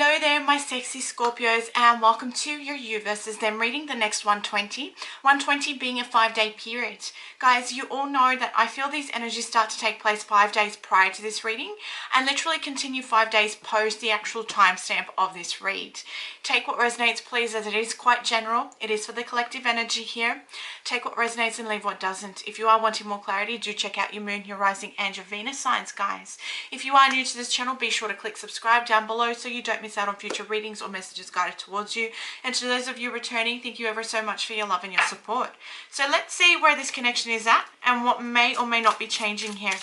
Hello there my sexy Scorpios, and welcome to your you versus them reading, the next 120. 120 being a 5-day period. Guys, you all know that I feel these energies start to take place 5 days prior to this reading and literally continue 5 days post the actual timestamp of this read. Take what resonates please, as it is quite general. It is for the collective energy here. Take what resonates and leave what doesn't. If you are wanting more clarity, do check out your moon, your rising and your Venus signs, guys. If you are new to this channel, be sure to click subscribe down below so you don't miss out on future readings or messages guided towards you. And to those of you returning, thank you ever so much for your love and your support. So let's see where this connection is at and what may or may not be changing here.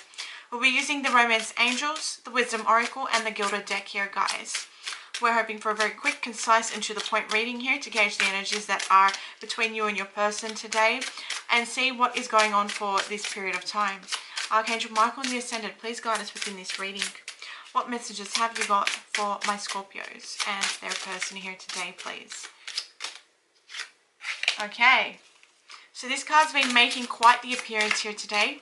We'll be using the Romance Angels, the Wisdom Oracle and the Gilded deck here, guys. We're hoping for a very quick, concise and to the point reading here to gauge the energies that are between you and your person today and see what is going on for this period of time. Archangel Michael and the Ascendant, please guide us within this reading. What messages have you got for my Scorpios and their person here today, please? Okay, so this card's been making quite the appearance here today.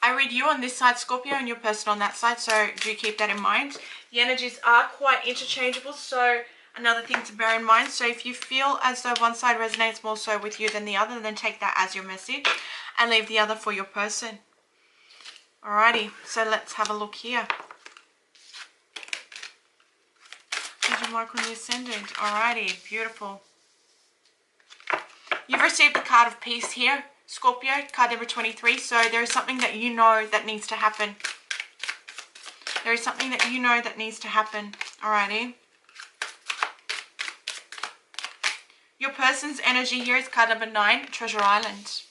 I read you on this side, Scorpio, and your person on that side, so do keep that in mind. The energies are quite interchangeable, so another thing to bear in mind. So if you feel as though one side resonates more so with you than the other, then take that as your message and leave the other for your person. Alrighty, so let's have a look here. Angel Michael and the Ascendant. Alrighty, beautiful. You've received the card of peace here, Scorpio, card number 23. So there is something that you know that needs to happen. There is something that you know that needs to happen. Alrighty. Your person's energy here is card number 9, Treasure Island.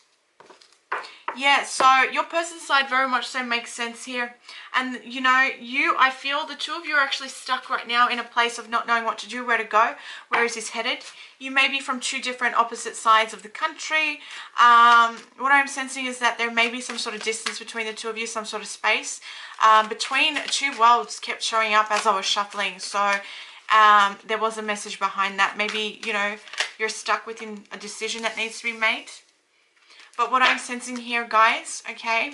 Yeah, so your person's side very much so makes sense here. And you know, I feel the two of you are actually stuck right now in a place of not knowing what to do, where to go. Where is this headed? You may be from two different opposite sides of the country. What I'm sensing is that there may be some sort of distance between the two of you, some sort of space. Between two worlds kept showing up as I was shuffling. So there was a message behind that. Maybe, you know, you're stuck within a decision that needs to be made. But what I'm sensing here, guys, okay,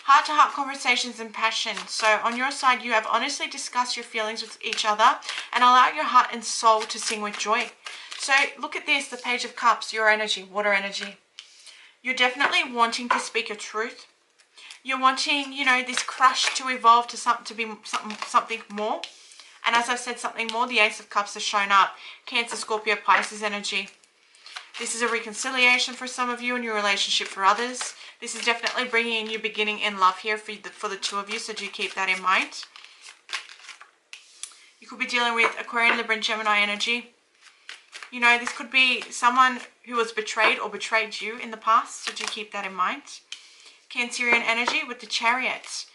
heart-to-heart conversations and passion. So on your side, you have honestly discussed your feelings with each other and allow your heart and soul to sing with joy. So look at this, the Page of Cups, your energy, water energy. You're definitely wanting to speak your truth. You're wanting, you know, this crush to evolve to something more. And as I've said, something more, the Ace of Cups has shown up. Cancer, Scorpio, Pisces energy. This is a reconciliation for some of you and your relationship for others. This is definitely bringing a new beginning in love here for the two of you, so do keep that in mind. You could be dealing with Aquarian, Libra and Gemini energy. You know, this could be someone who was betrayed or betrayed you in the past, so do keep that in mind. Cancerian energy with the Chariot.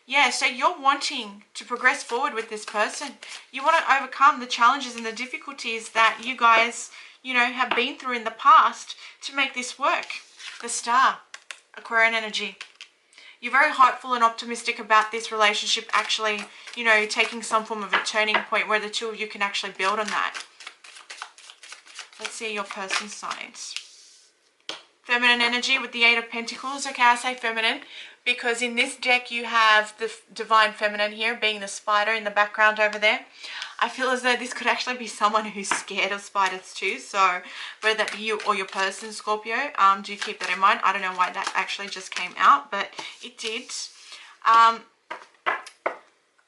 Yeah, so you're wanting to progress forward with this person. You want to overcome the challenges and the difficulties that you guys, you know, have been through in the past to make this work. The Star, Aquarian energy. You're very hopeful and optimistic about this relationship actually, you know, taking some form of a turning point where the two of you can actually build on that. Let's see your person's sides. Feminine energy with the 8 of Pentacles. Okay, I say feminine because in this deck you have the Divine Feminine here, being the spider in the background over there. I feel as though this could actually be someone who's scared of spiders too. So whether that be you or your person, Scorpio, do keep that in mind. I don't know why that actually just came out, but it did.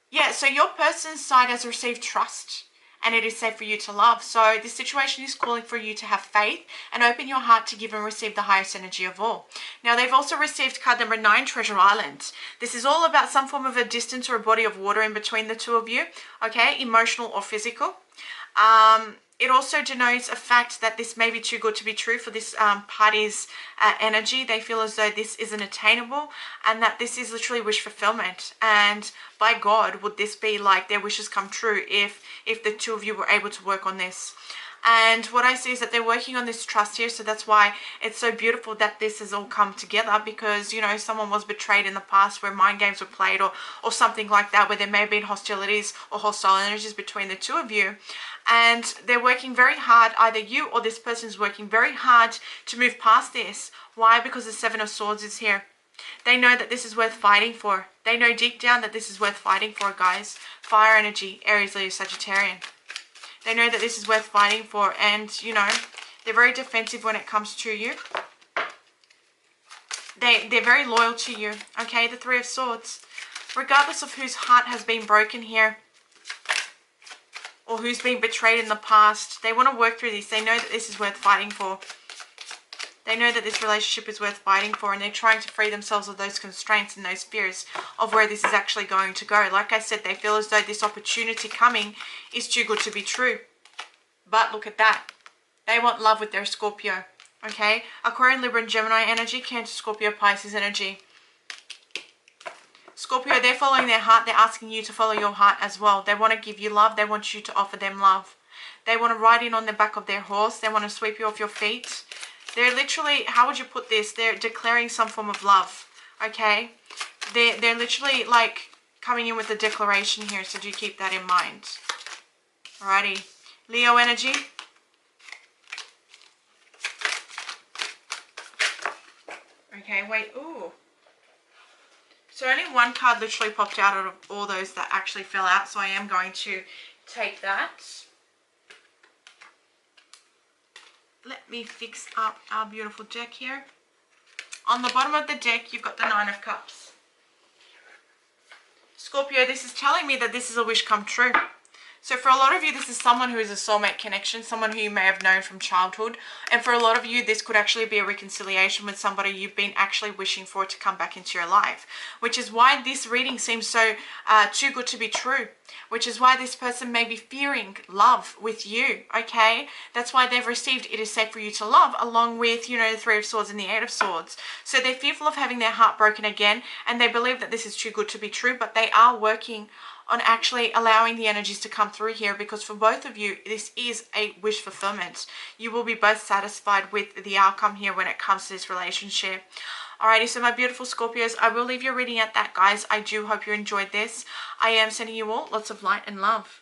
Yeah, so your person's side has received trust and it is safe for you to love. So this situation is calling for you to have faith and open your heart to give and receive the highest energy of all. Now, they've also received card number 9, Treasure Island. This is all about some form of a distance or a body of water in between the two of you, okay, emotional or physical. It also denotes a fact that this may be too good to be true for this party's energy. They feel as though this isn't attainable and that this is literally wish fulfillment. And by God, would this be like their wishes come true if the two of you were able to work on this. And what I see is that they're working on this trust here. So that's why it's so beautiful that this has all come together, because, you know, someone was betrayed in the past where mind games were played or something like that, where there may have been hostilities or hostile energies between the two of you. And they're working very hard, either you or this person is working very hard to move past this. Why? Because the 7 of Swords is here. They know that this is worth fighting for. They know deep down that this is worth fighting for, guys. Fire energy, Aries, Leo, Sagittarian. They know that this is worth fighting for, and, you know, they're very defensive when it comes to you. They're very loyal to you, okay? The Three of Swords. Regardless of whose heart has been broken here, or who's been betrayed in the past, they want to work through this. They know that this is worth fighting for. They know that this relationship is worth fighting for, and they're trying to free themselves of those constraints and those fears of where this is actually going to go. Like I said, they feel as though this opportunity coming is too good to be true. But look at that. They want love with their Scorpio. Okay? Aquarian, Libra, and Gemini energy. Cancer, Scorpio, Pisces energy. Scorpio, they're following their heart. They're asking you to follow your heart as well. They want to give you love. They want you to offer them love. They want to ride in on the back of their horse. They want to sweep you off your feet. They're literally, how would you put this? They're declaring some form of love. Okay? They're literally like coming in with a declaration here. So do keep that in mind. Alrighty. Leo energy. Okay, wait. Ooh. So only one card literally popped out of all those that actually fell out. So I am going to take that. Let me fix up our beautiful deck here. On the bottom of the deck, you've got the Nine of Cups. Scorpio, this is telling me that this is a wish come true. So for a lot of you, this is someone who is a soulmate connection, someone who you may have known from childhood. And for a lot of you, this could actually be a reconciliation with somebody you've been actually wishing for to come back into your life. Which is why this reading seems so too good to be true. Which is why this person may be fearing love with you, okay? That's why they've received It Is Safe For You To Love, along with, you know, the Three of Swords and the Eight of Swords. So they're fearful of having their heart broken again, and they believe that this is too good to be true, but they are working on actually allowing the energies to come through here, because for both of you, this is a wish fulfillment. You will be both satisfied with the outcome here when it comes to this relationship. Alrighty, so my beautiful Scorpios, I will leave your reading at that, guys. I do hope you enjoyed this. I am sending you all lots of light and love.